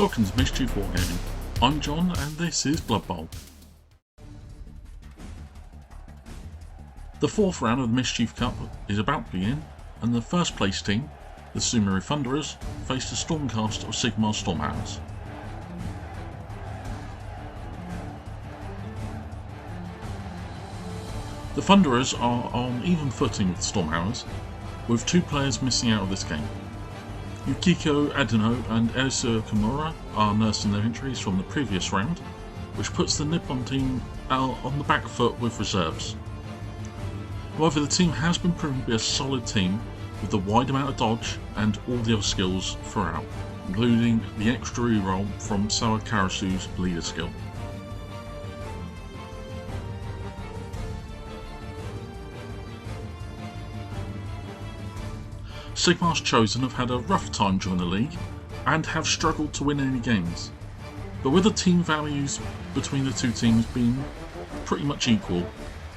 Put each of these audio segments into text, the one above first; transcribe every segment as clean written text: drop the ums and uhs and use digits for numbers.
Welcome to Mischief Wargaming. I'm John and this is Blood Bowl. The fourth round of the Mischief Cup is about to begin, and the first place team, the Sumeri Thunderers, face the Stormcast of Sigmar's Stormhammers. The Thunderers are on even footing with the Stormhammers, with two players missing out of this game. Yukiko Adeno and Elisa Kimura are nursing their injuries from the previous round, which puts the Nippon team on the back foot with reserves. However, the team has been proven to be a solid team with a wide amount of dodge and all the other skills throughout, including the extra reroll from Sawa Karasu's leader skill. Sigmar's Chosen have had a rough time during the league and have struggled to win any games, but with the team values between the two teams being pretty much equal,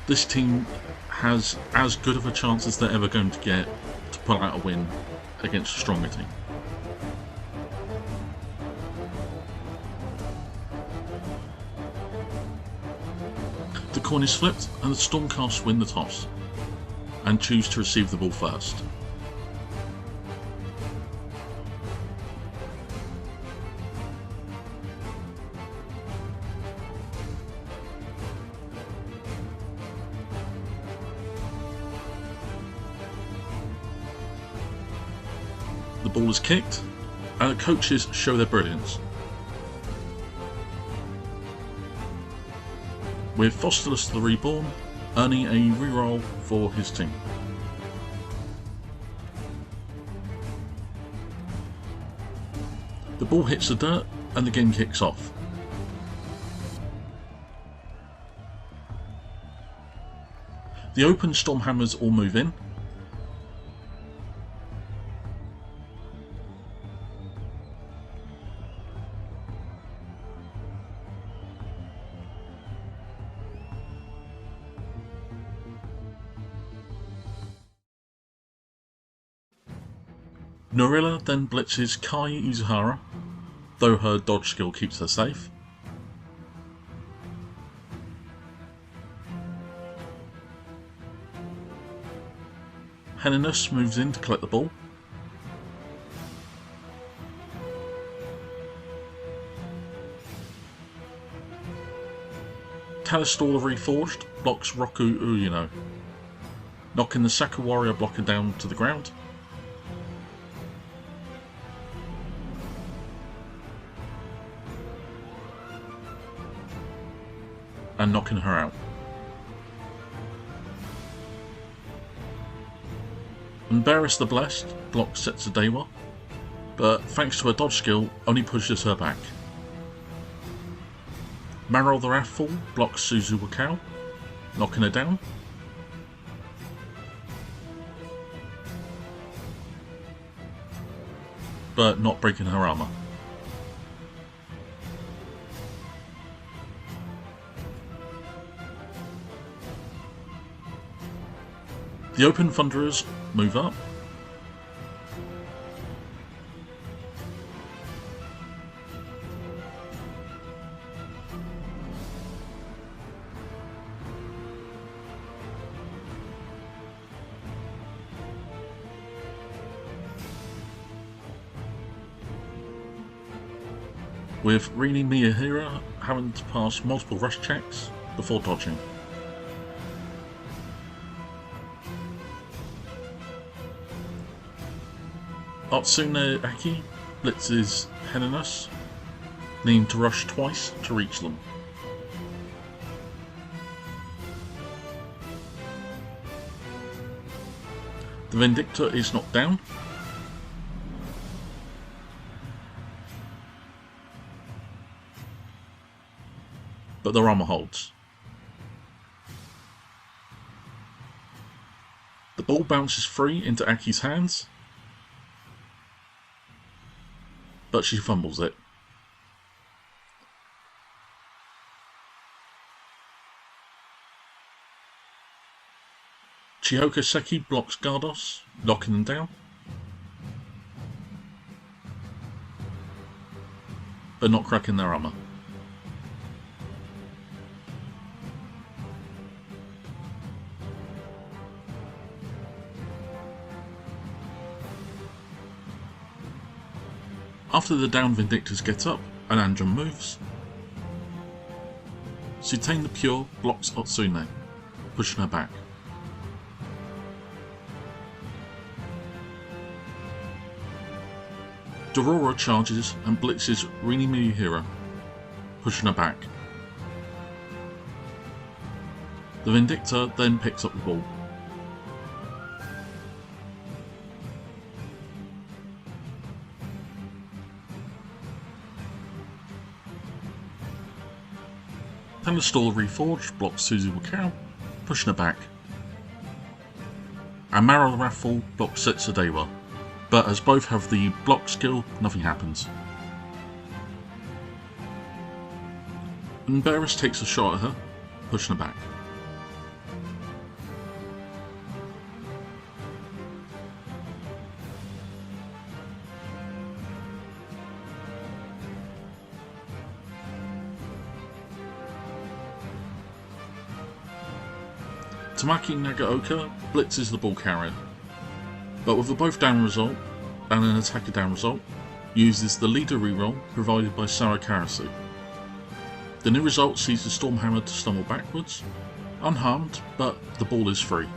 this team has as good of a chance as they're ever going to get to pull out a win against a stronger team. The coin is flipped and the Stormcast win the toss and choose to receive the ball first. The ball is kicked, and the coaches show their brilliance, with Fosterless the Reborn earning a reroll for his team. The ball hits the dirt and the game kicks off. The open Stormhammers all move in. Norilla then blitzes Kai Uzuhara, though her dodge skill keeps her safe. Heninus moves in to collect the ball. Talistor the Reforged blocks Roku Uyuno, knocking the Saka Warrior blocker down to the ground. And knocking her out. And Beres the Blessed blocks Setsudewa, but thanks to her dodge skill only pushes her back. Marol the Wrathful blocks Suzu Wakao, knocking her down. But not breaking her armour. The open Thunderers move up. With Rini Miyahira having to pass multiple rush checks before dodging. Atsune Aki blitzes Heninus, needing to rush twice to reach them. The Vindictor is knocked down. But their armour holds. The ball bounces free into Aki's hands, but she fumbles it. Chihoko Seki blocks Gardos, knocking them down. but not cracking their armour. After the downed Vindictors get up and Andrum moves, Sutain the Pure blocks Otsune, pushing her back. Dorora charges and blitzes Rini Miyuhira, pushing her back. The Vindictor then picks up the ball. Thunderstorm Reforged blocks Suzu Wakao, pushing her back. And Mara Raffle blocks Setsudewa, but as both have the block skill, nothing happens. And Beerus takes a shot at her, pushing her back. Tamaki Nagaoka blitzes the ball carrier, but with a both down result and an attacker down result, uses the leader reroll provided by Sara Karasu. The new result sees the Stormhammer to stumble backwards, unharmed, but the ball is free.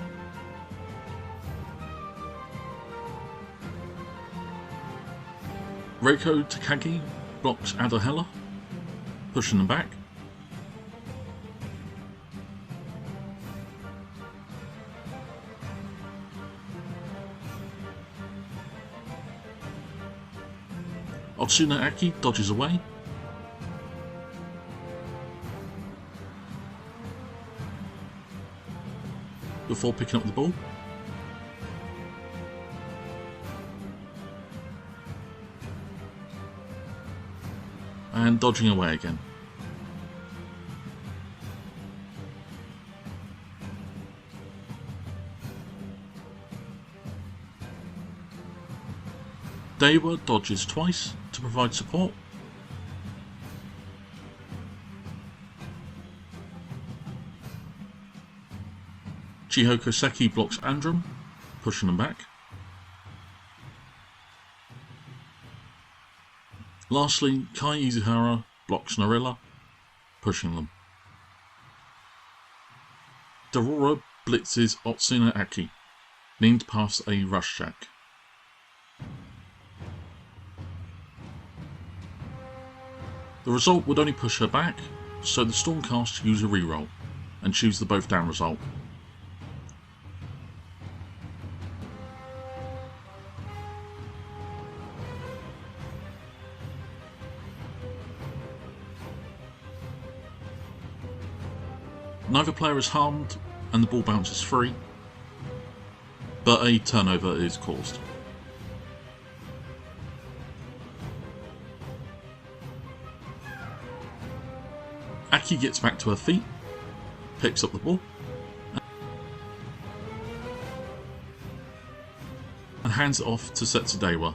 Reiko Takagi blocks Adahela, pushing them back. Otsune Aki dodges away. Before picking up the ball. And dodging away again. Daiwa dodges twice to provide support. Chihoko Seki blocks Andrum, pushing them back. Lastly, Kai Izuhara blocks Narilla, pushing them. Dorora blitzes Otsune Aki, needing to pass a rush check. The result would only push her back, so the Stormcast use a reroll and choose the both down result. Neither player is harmed and the ball bounces free, but a turnover is caused. Aki gets back to her feet, picks up the ball, and hands it off to Setsudewa.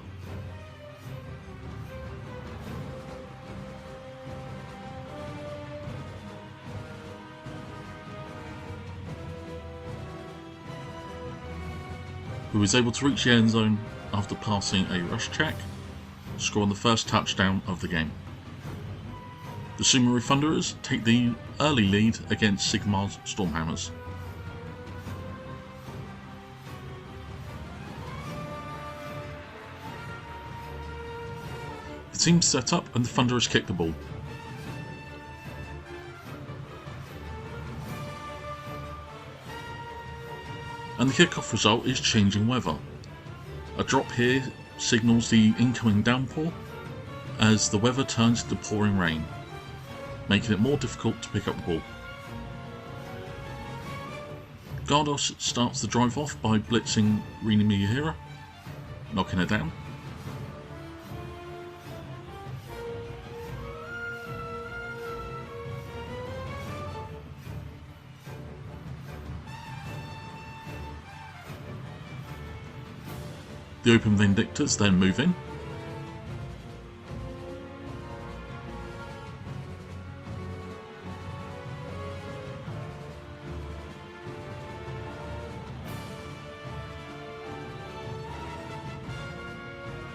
Who is able to reach the end zone after passing a rush check, scoring the first touchdown of the game. The Sumeru Thunderers take the early lead against Sigmar's Stormhammers. The team's set up and the Thunderers kick the ball. And the kickoff result is changing weather. A drop here signals the incoming downpour as the weather turns into pouring rain, making it more difficult to pick up the ball. Gardos starts the drive off by blitzing Rini Miyuhira, knocking her down. The Open Vindictors then move in.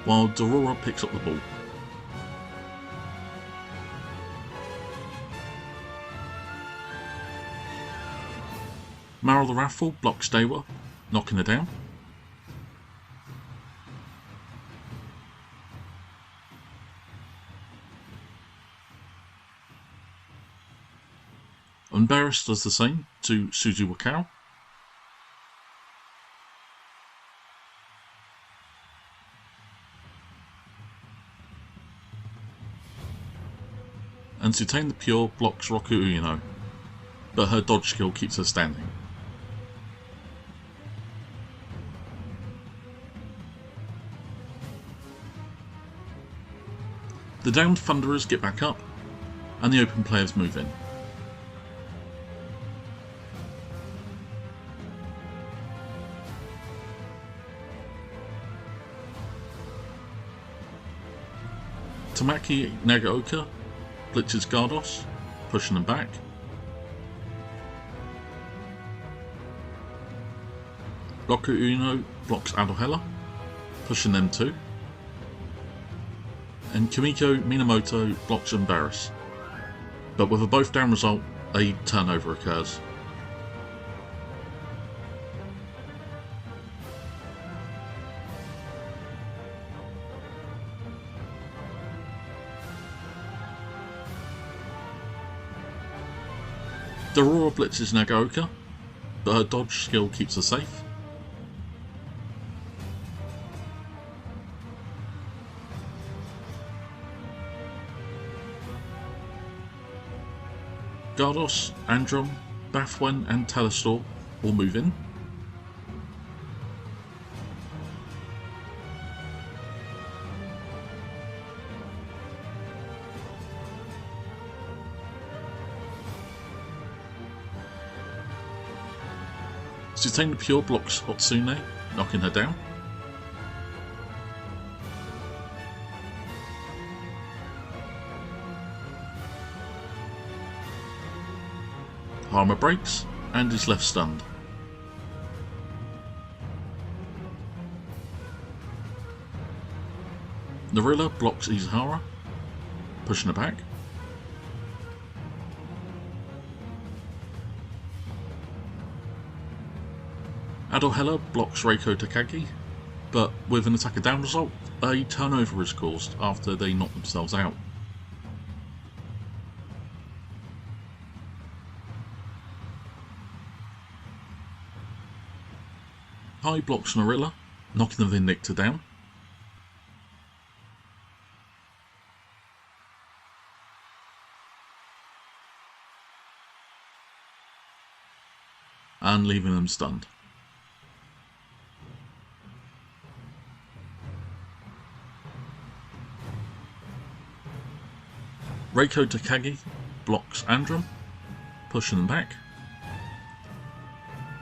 while Dorora picks up the ball. Marrow the Wrathful blocks Dewa, knocking her down. And Barris does the same to Suzu Wakao. And Sutain the Pure blocks Roku Ueno, but her dodge skill keeps her standing. The downed Thunderers get back up, and the open players move in. Tamaki Nagaoka blitzes Gardos, pushing them back. Roku Ueno blocks Adohella, pushing them too. And Kimiko Minamoto blocks Embarrass. But with a both down result, a turnover occurs. Dorora blitzes Nagaoka, but her dodge skill keeps her safe. Gardos, Androm, Bathwen and Telestor all move in. Sutain the Pure blocks Hotsune, knocking her down. Harmer breaks and is left stunned. Narilla blocks Izahara, pushing her back. Adohella blocks Reiko Takagi, but with an attacker down result, a turnover is caused after they knock themselves out. High blocks Narilla, knocking the Vindictor down. And leaving them stunned. Reiko Takagi blocks Androm, pushing them back.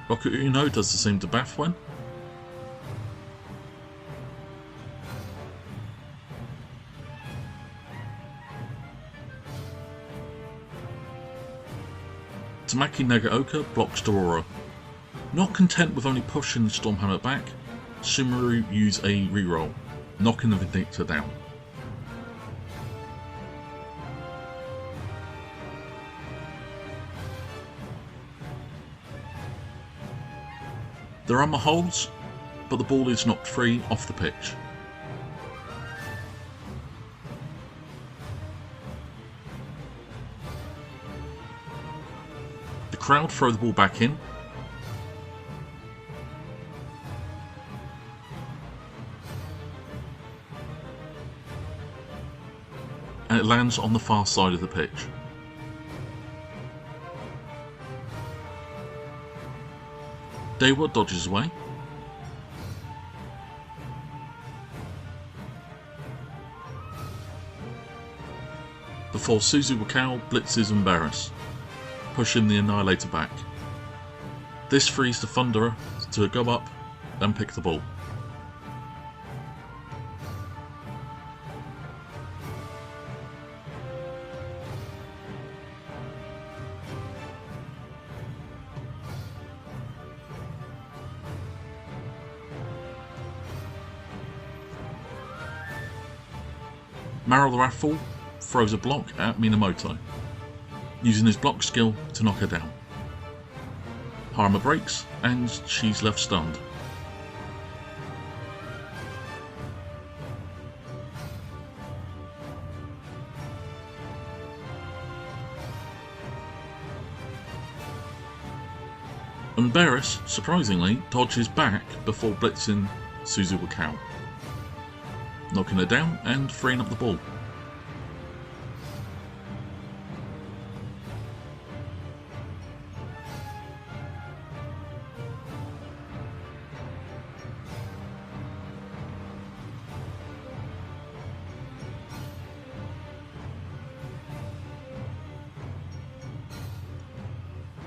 Roku Ueno does the same to Bathwen. Tamaki Nagaoka blocks Dororo. Not content with only pushing the Stormhammer back, Sumeru use a reroll, knocking the Vindictor down. Their armour holds, but the ball is knocked free off the pitch. The crowd throw the ball back in. And it lands on the far side of the pitch. Dewa dodges away. Before Suzu Wakao blitzes Embarrass, pushing the Annihilator back. This frees the Thunderer to go up and pick the ball. Maro the Wrathful throws a block at Minamoto, using his block skill to knock her down. Harma breaks and she's left stunned. Barris, surprisingly, dodges back before blitzing Suzu Wakao, knocking her down and freeing up the ball.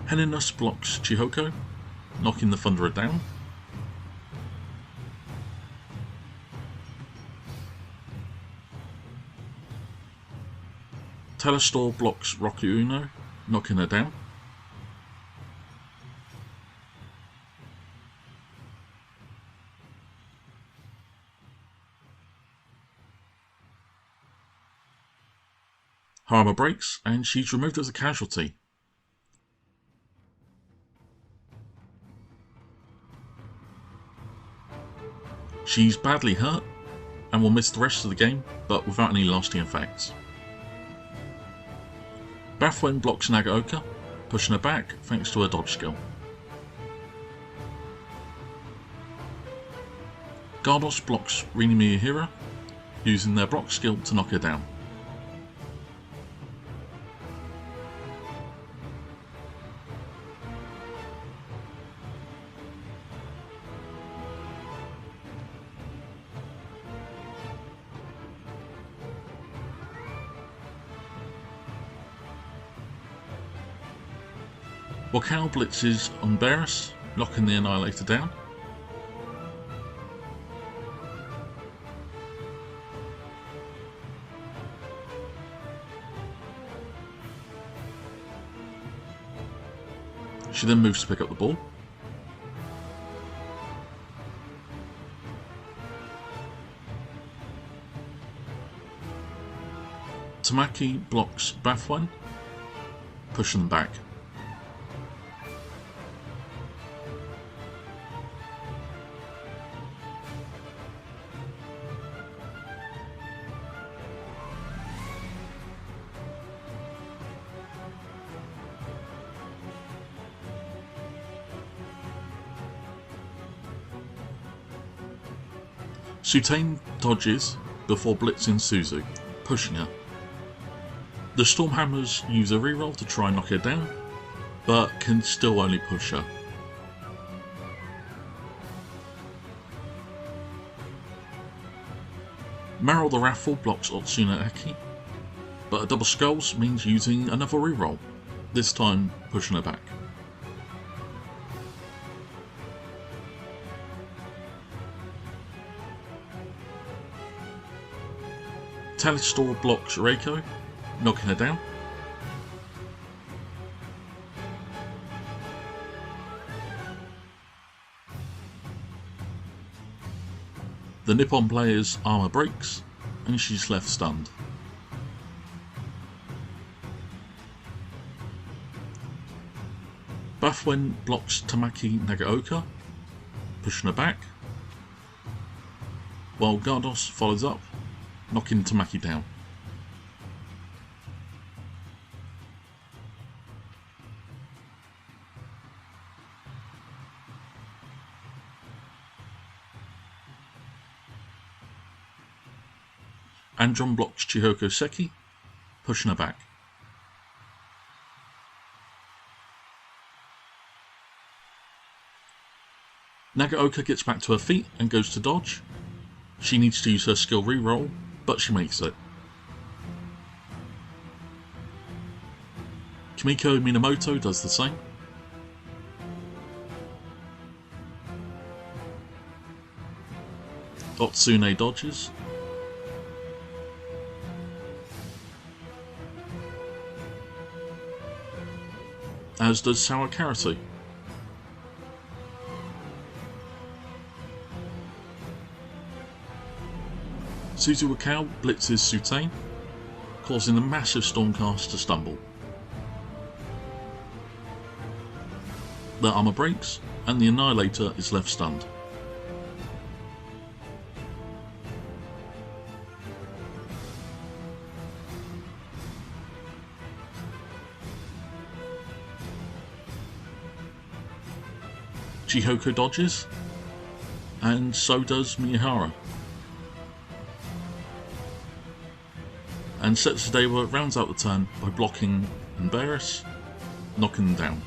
Heninus blocks Chihoko, knocking the Thunderer down. Telestor blocks Roku Uno, knocking her down. Harma breaks and she's removed as a casualty. She's badly hurt and will miss the rest of the game, but without any lasting effects. Bathwen blocks Nagaoka, pushing her back thanks to her dodge skill. Gardos blocks Rini Miyahira, using their block skill to knock her down. Wakao blitzes on Barris, knocking the Annihilator down. She then moves to pick up the ball. Tamaki blocks Bathwen, pushing them back. Sutain dodges before blitzing Suzu, pushing her. The Stormhammers use a reroll to try and knock her down, but can still only push her. Maro the Wrathful blocks Otsuna Eki, but a double skulls means using another reroll, this time pushing her back. Telestor blocks Reiko, knocking her down. The Nippon player's armour breaks and she's left stunned. Bathwen blocks Tamaki Nagaoka, pushing her back, while Gardos follows up, knocking Tamaki down. Andron blocks Chihoko Seki, pushing her back. Nagaoka gets back to her feet and goes to dodge. She needs to use her skill reroll, but she makes it. Kimiko Minamoto does the same. Otsune dodges. As does Sawakarasu. Suzuwakao blitzes Sutain, causing the massive Stormcast to stumble. The armor breaks, and the Annihilator is left stunned. Chihoko dodges, and so does Miyahara. And Setsudewa rounds out the turn by blocking Embarrass, knocking them down.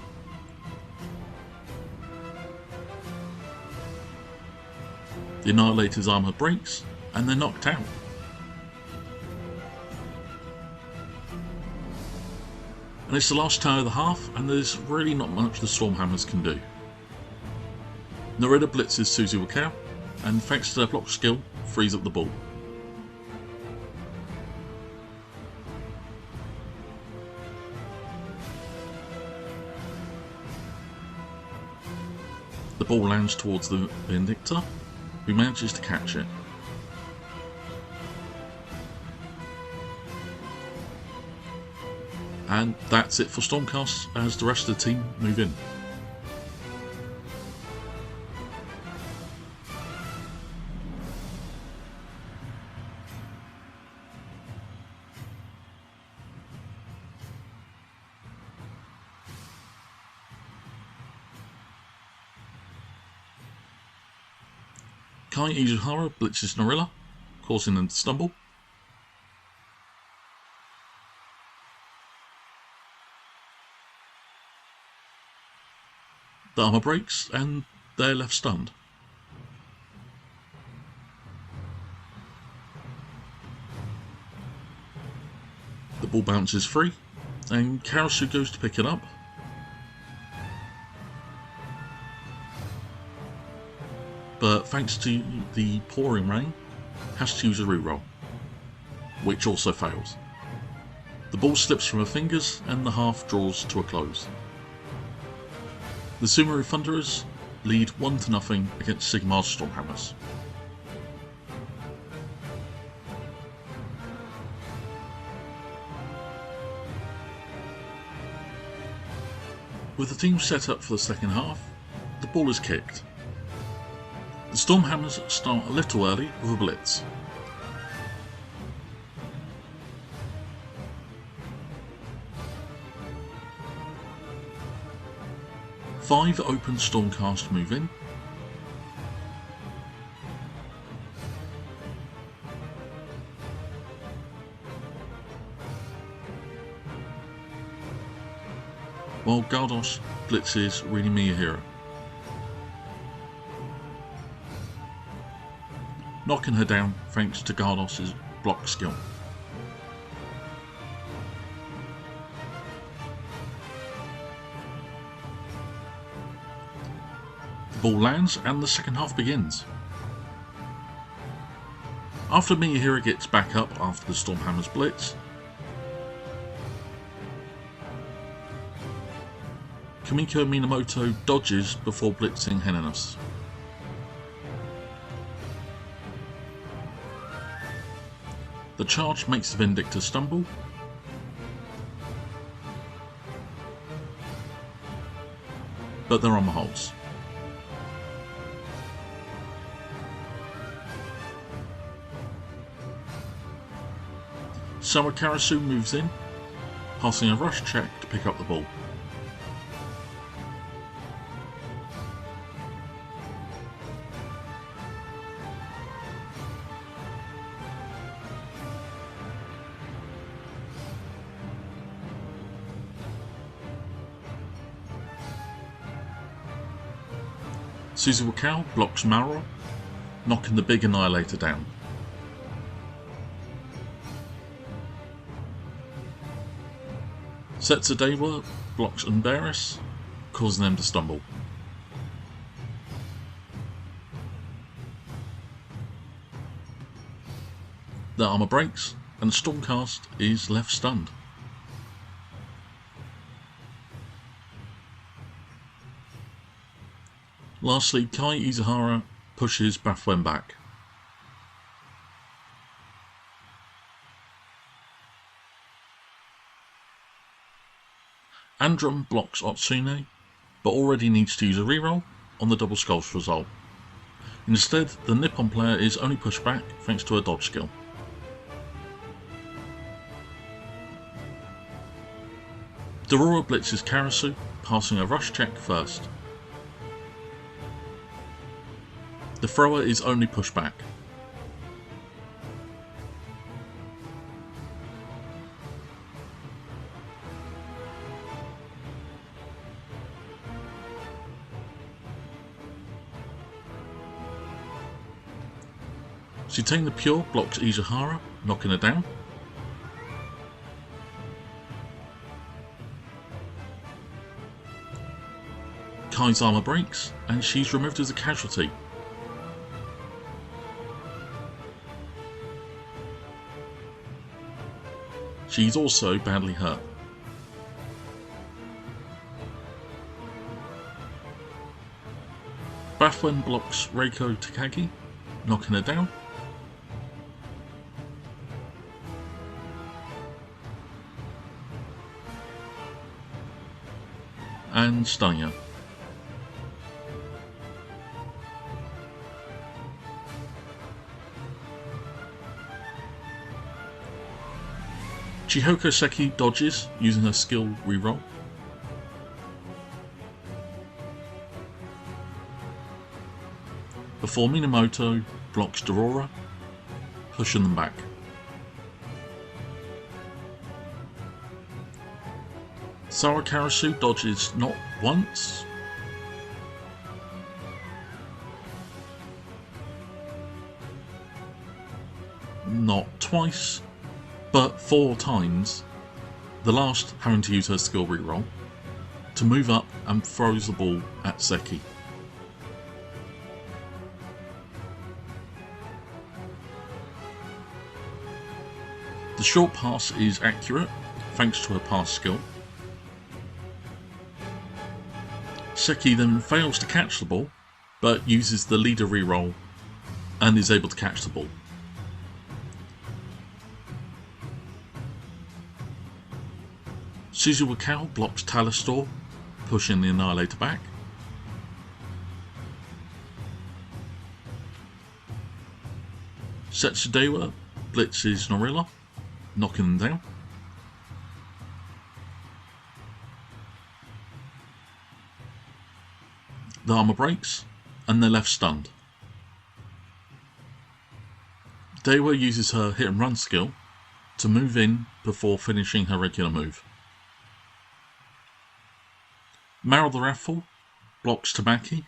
The Annihilator's armour breaks, and they're knocked out. And it's the last turn of the half, and there's really not much the Stormhammers can do. Narita blitzes Suzuwakao, and thanks to their block skill, frees up the ball. The ball lands towards the Vindictor, who manages to catch it. And that's it for Stormcast as the rest of the team move in. Kai Izuhara blitzes Norilla, causing them to stumble. The armor breaks, and they're left stunned. The ball bounces free, and Karasu goes to pick it up. But thanks to the pouring rain, has to use a reroll, which also fails. The ball slips from her fingers and the half draws to a close. The Sumeru Thunderers lead 1-0 against Sigmar's Stormhammers. With the team set up for the second half, the ball is kicked. The Stormhammers start a little early with a blitz. Five open Stormcast move in. While Gardos blitzes Rini Miyahiro, knocking her down thanks to Gardos' block skill. The ball lands and the second half begins. After Miyahiro gets back up after the Stormhammer's blitz, Kamiko Minamoto dodges before blitzing Henanus. The charge makes the Vindictor stumble, but their armor holds. Sawakarasu moves in, passing a rush check to pick up the ball. Suzuwakao blocks Maro, knocking the big Annihilator down. Setsudewa blocks Embarrass, causing them to stumble. The armor breaks, and the Stormcast is left stunned. Lastly, Kai Izuhara pushes Bafwen back. Andrum blocks Otsune, but already needs to use a reroll on the double skulls result. Instead, the Nippon player is only pushed back thanks to a dodge skill. Dorora blitzes Karasu, passing a rush check first. The thrower is only pushed back. Shitane the Pure blocks Izuhara, knocking her down. Kai's armor breaks, and she's removed as a casualty. She's also badly hurt. Bathwen blocks Reiko Takagi, knocking her down. And stunning her. Chihoko Seki dodges using her skill reroll. Before Minamoto blocks Dorora, pushing them back. Sawakarasu dodges not once, not twice, but 4 times, the last having to use her skill reroll to move up and throws the ball at Seki. The short pass is accurate thanks to her pass skill. Seki then fails to catch the ball, but uses the leader reroll and is able to catch the ball. Suzuwa Cow blocks Talistor, pushing the Annihilator back. Setsudewa blitzes Norilla, knocking them down. The armor breaks, and they're left stunned. Dewa uses her hit and run skill to move in before finishing her regular move. Marrow the Raffle blocks Tamaki.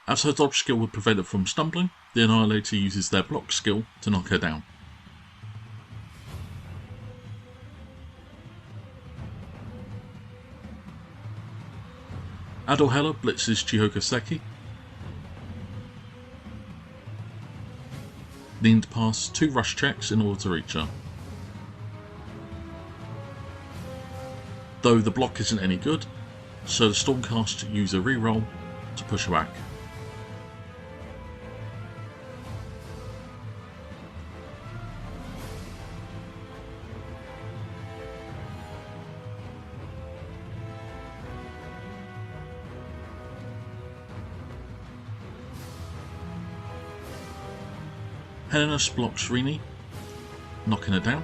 As her dodge skill would prevent her from stumbling, the Annihilator uses their block skill to knock her down. Adohella blitzes Chihoko Seki, needing to pass 2 rush checks in order to reach her. Though the block isn't any good, so the Stormcast use a reroll to push her back. Helenas blocks Rini, knocking her down.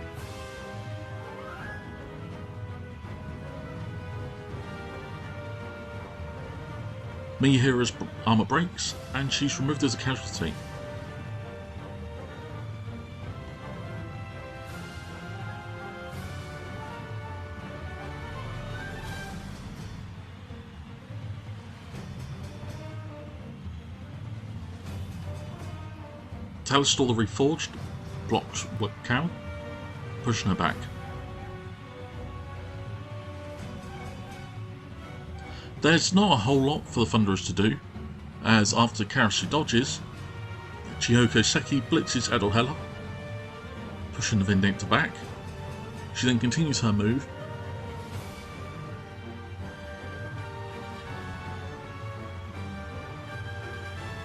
Miyahira's armor breaks, and she's removed as a casualty. Talistor the Reforged blocks Cow, pushing her back. There's not a whole lot for the Thunderers to do, as after Karasu dodges, Chihoko Seki blitzes Adohella, pushing the Vindicta back. She then continues her move,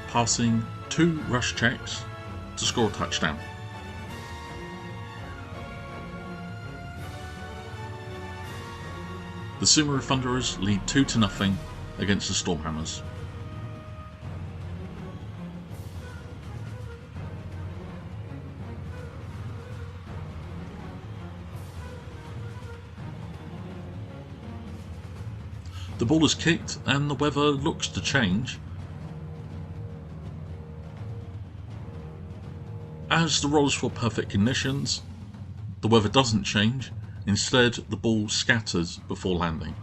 passing 2 rush checks to score a touchdown. The Sumeru Thunderers lead 2-0 against the Stormhammers. The ball is kicked and the weather looks to change. As the roll is for perfect conditions, the weather doesn't change. Instead, the ball scatters before landing.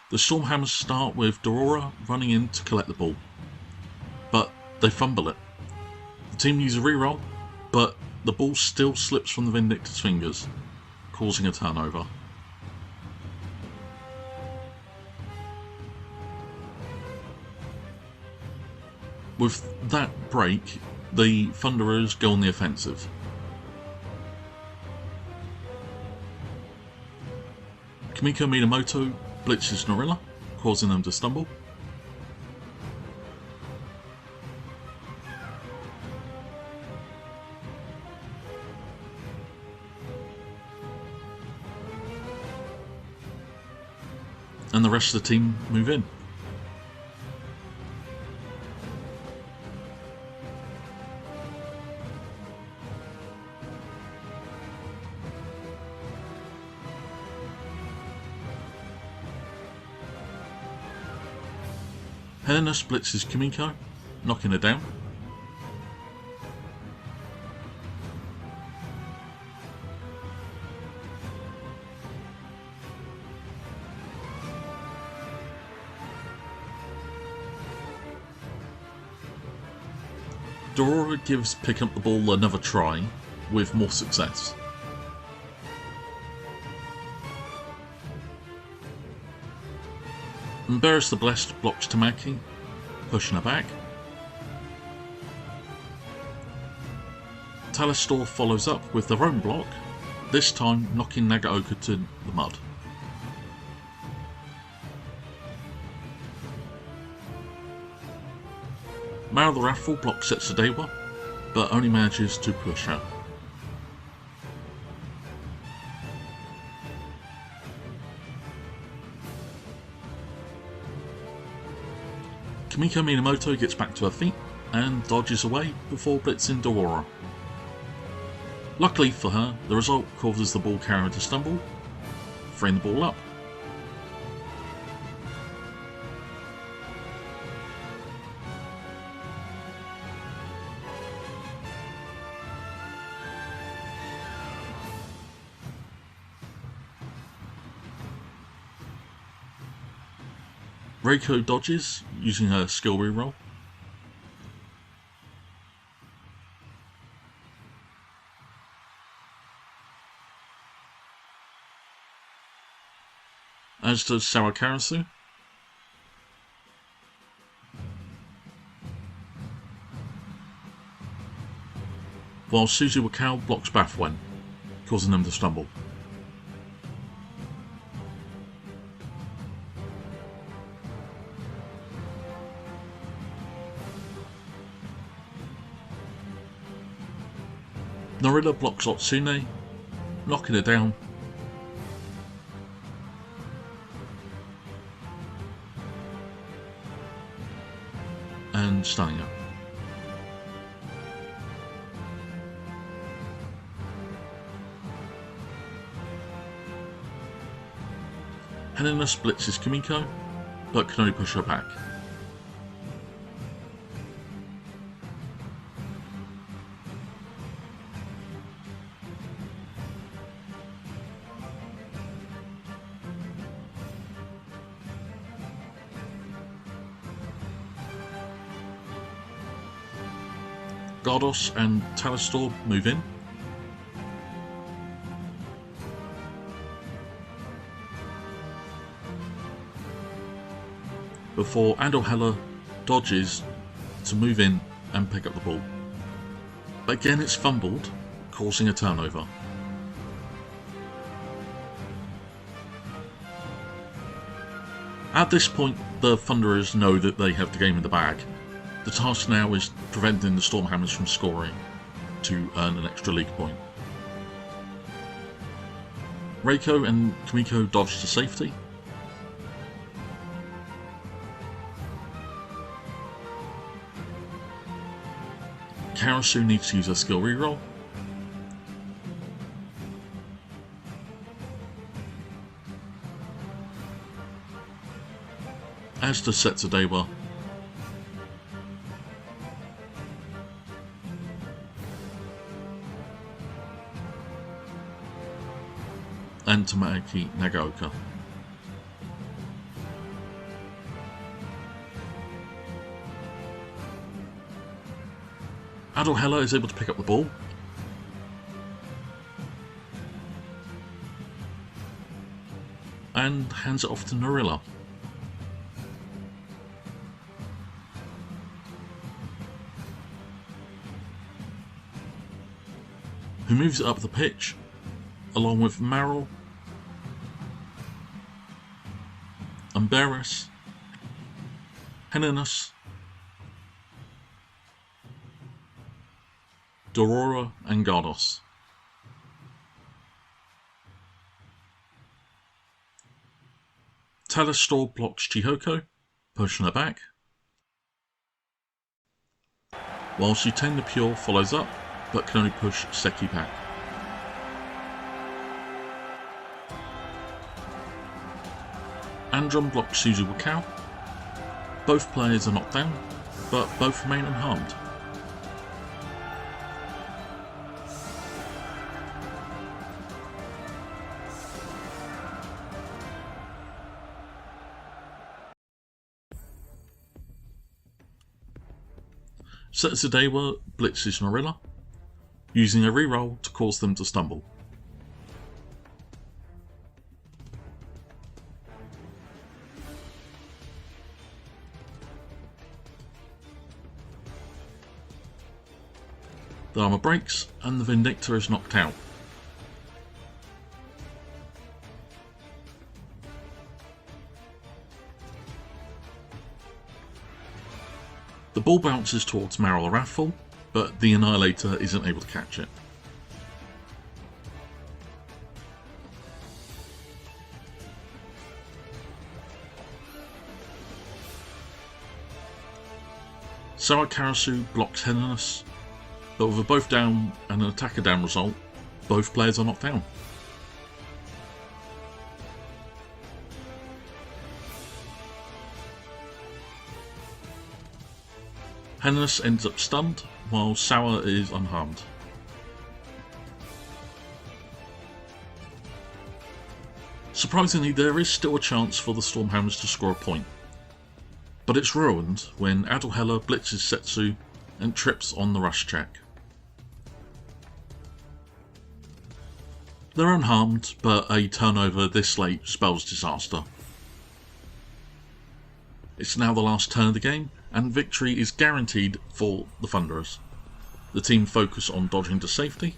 The Stormhammers start with Dorora running in to collect the ball, but they fumble it. The team use a reroll, but the ball still slips from the Vindictor's fingers, causing a turnover. With that break, the Thunderers go on the offensive. Kimiko Minamoto blitzes Norilla, causing them to stumble. And the rest of the team move in. Helena blitzes Kimiko, knocking her down. Dorora gives picking up the ball another try, with more success. Embarrass the Blessed blocks Tamaki, pushing her back. Talistor follows up with their own block, this time knocking Nagaoka to the mud. Mara the Wrathful blocks Setsudewa, but only manages to push her. Kimiko Minamoto gets back to her feet and dodges away before blitzing Dorora. Luckily for her, the result causes the ball carrier to stumble, freeing the ball up. Reiko dodges, using her skill reroll. As does Sawakarasu. While Suzu Wakao blocks Bathwen, causing them to stumble. Norilla blocks Otsune, knocking her down. And stunning her. Helena blitzes Kimiko, but can only push her back. Gardos and Talistor move in. Before Andorhella dodges to move in and pick up the ball. But again it's fumbled, causing a turnover. At this point, the Thunderers know that they have the game in the bag. The task now is preventing the Stormhammers from scoring to earn an extra league point. Reiko and Kimiko dodge to safety. Karasu needs to use a skill reroll. As does Setsudewa. And Tamaki Nagaoka. Adelhella is able to pick up the ball. And hands it off to Narilla. Who moves it up the pitch, along with Maril, Umberis, Heninus, Dorora and Gardos. Talastor blocks Chihoko, pushing her back, while Shuten the Pure follows up, but can only push Seki back. Andron blocks Suzu Wakao. Both players are knocked down, but both remain unharmed. Setsudewa blitzes Narilla, using a reroll to cause them to stumble. The armor breaks and the Vindicta is knocked out. The ball bounces towards Maril the Wrathful, but the Annihilator isn't able to catch it. Sawakarasu blocks Heninus, but with a both down and an attacker down result, both players are knocked down. Heninus ends up stunned, while Sawa is unharmed. Surprisingly, there is still a chance for the Stormhammers to score a point, but it's ruined when Adelhella blitzes Setsu and trips on the rush check. They're unharmed, but a turnover this late spells disaster. It's now the last turn of the game, and victory is guaranteed for the Thunderers. The team focus on dodging to safety.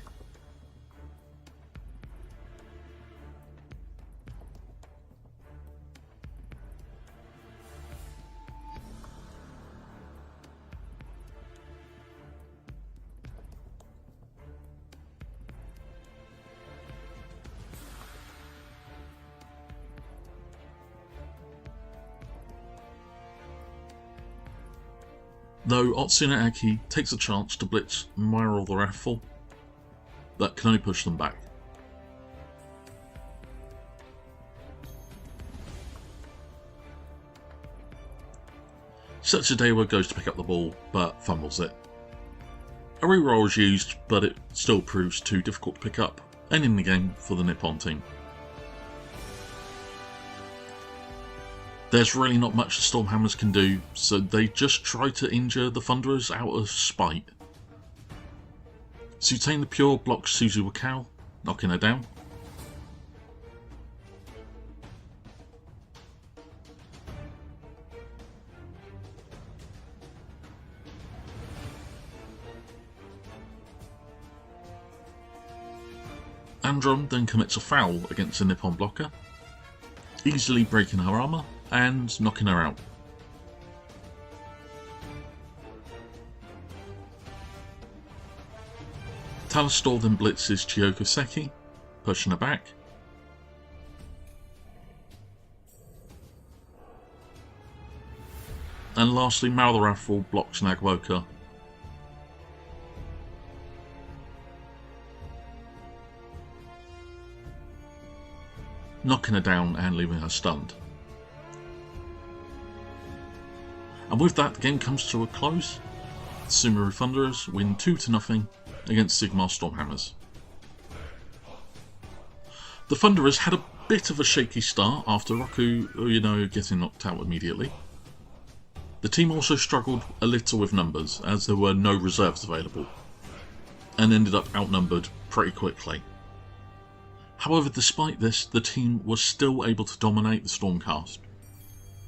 Though Otsuna Aki takes a chance to blitz Maril the Wrathful, that can only push them back. Setsudewa goes to pick up the ball, but fumbles it. A reroll is used, but it still proves too difficult to pick up, ending the game for the Nippon team. There's really not much the Stormhammers can do, so they just try to injure the Thunderers out of spite. Tsutane the Pure blocks Suzu Wakao, knocking her down. Andron then commits a foul against the Nippon blocker, easily breaking her armour, and knocking her out. Talastor then blitzes Chiyoko Seki, pushing her back. And lastly, Maltharathal blocks Nagaoka. Knocking her down and leaving her stunned. And with that, the game comes to a close. The Sumeru Thunderers win 2-0 against Sigmar Stormhammers. The Thunderers had a bit of a shaky start after Roku, getting knocked out immediately. The team also struggled a little with numbers, as there were no reserves available, and ended up outnumbered pretty quickly. However, despite this, the team was still able to dominate the Stormcast.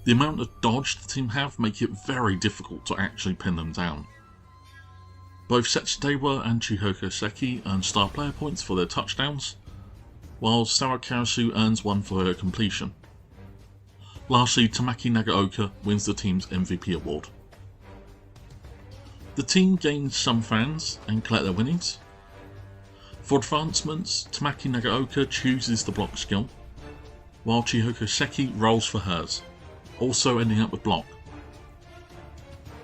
The amount of dodge the team have make it very difficult to actually pin them down. Both Setsudewa and Chiyoko Seki earn star player points for their touchdowns, while Sawakarasu earns one for her completion. Lastly, Tamaki Nagaoka wins the team's MVP award. The team gains some fans and collect their winnings. For advancements, Tamaki Nagaoka chooses the block skill, while Chiyoko Seki rolls for hers, also ending up with block.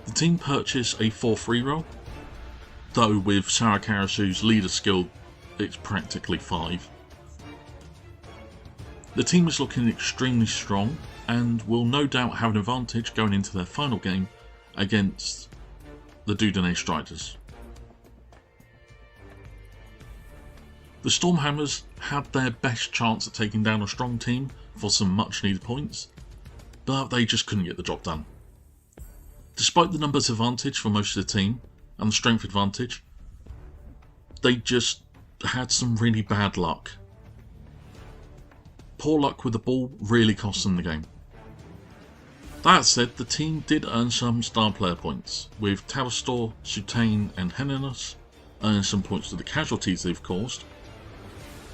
The team purchase a 4-3 roll, though with Sawakarasu's leader skill it's practically 5. The team is looking extremely strong and will no doubt have an advantage going into their final game against the Dudene Striders. The Stormhammers had their best chance at taking down a strong team for some much needed points, but they just couldn't get the job done. Despite the numbers advantage for most of the team and the strength advantage, they just had some really bad luck. Poor luck with the ball really cost them the game. That said, the team did earn some star player points, with Talastor, Sutane and Heninus earning some points for the casualties they've caused,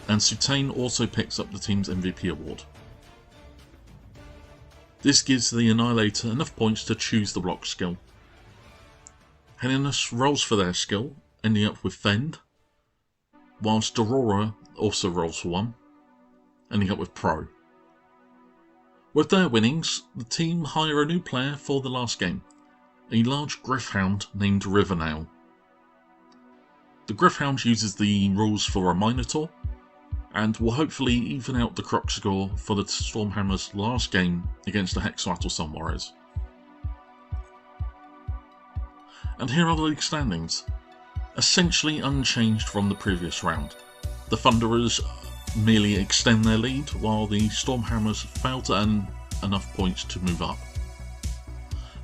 and Sutane also picks up the team's MVP award. This gives the Annihilator enough points to choose the block skill. Heninus rolls for their skill, ending up with Fend, whilst Aurora also rolls for one, ending up with Pro. With their winnings, the team hire a new player for the last game, a large Griffhound named Rivernail. The Griffhound uses the rules for a Minotaur, and will hopefully even out the Croc score for the Stormhammers' last game against the Hexaratl Sun Warriors. And here are the league standings, essentially unchanged from the previous round. The Thunderers merely extend their lead, while the Stormhammers fail to earn enough points to move up.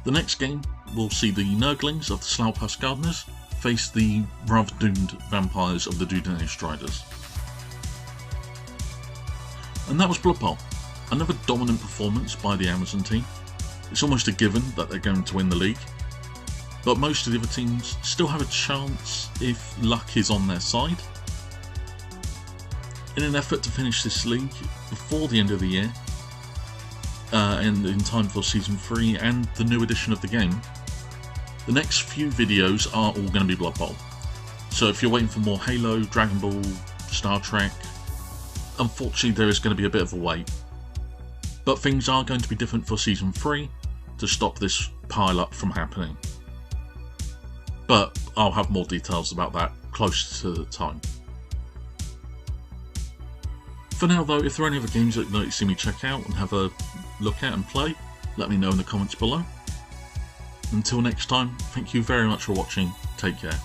The next game will see the Nurglings of the Slough Gardeners face the rather doomed Vampires of the Dudene Striders. And that was Blood Bowl. Another dominant performance by the Amazon team. It's almost a given that they're going to win the league, but most of the other teams still have a chance if luck is on their side. In an effort to finish this league before the end of the year, and in time for Season 3 and the new edition of the game, the next few videos are all going to be Blood Bowl. So if you're waiting for more Halo, Dragon Ball, Star Trek, unfortunately there is going to be a bit of a wait. But things are going to be different for Season 3 to stop this pile up from happening. But I'll have more details about that closer to the time. For now though, if there are any other games that you'd like to see me check out and have a look at and play, let me know in the comments below. Until next time, thank you very much for watching, take care.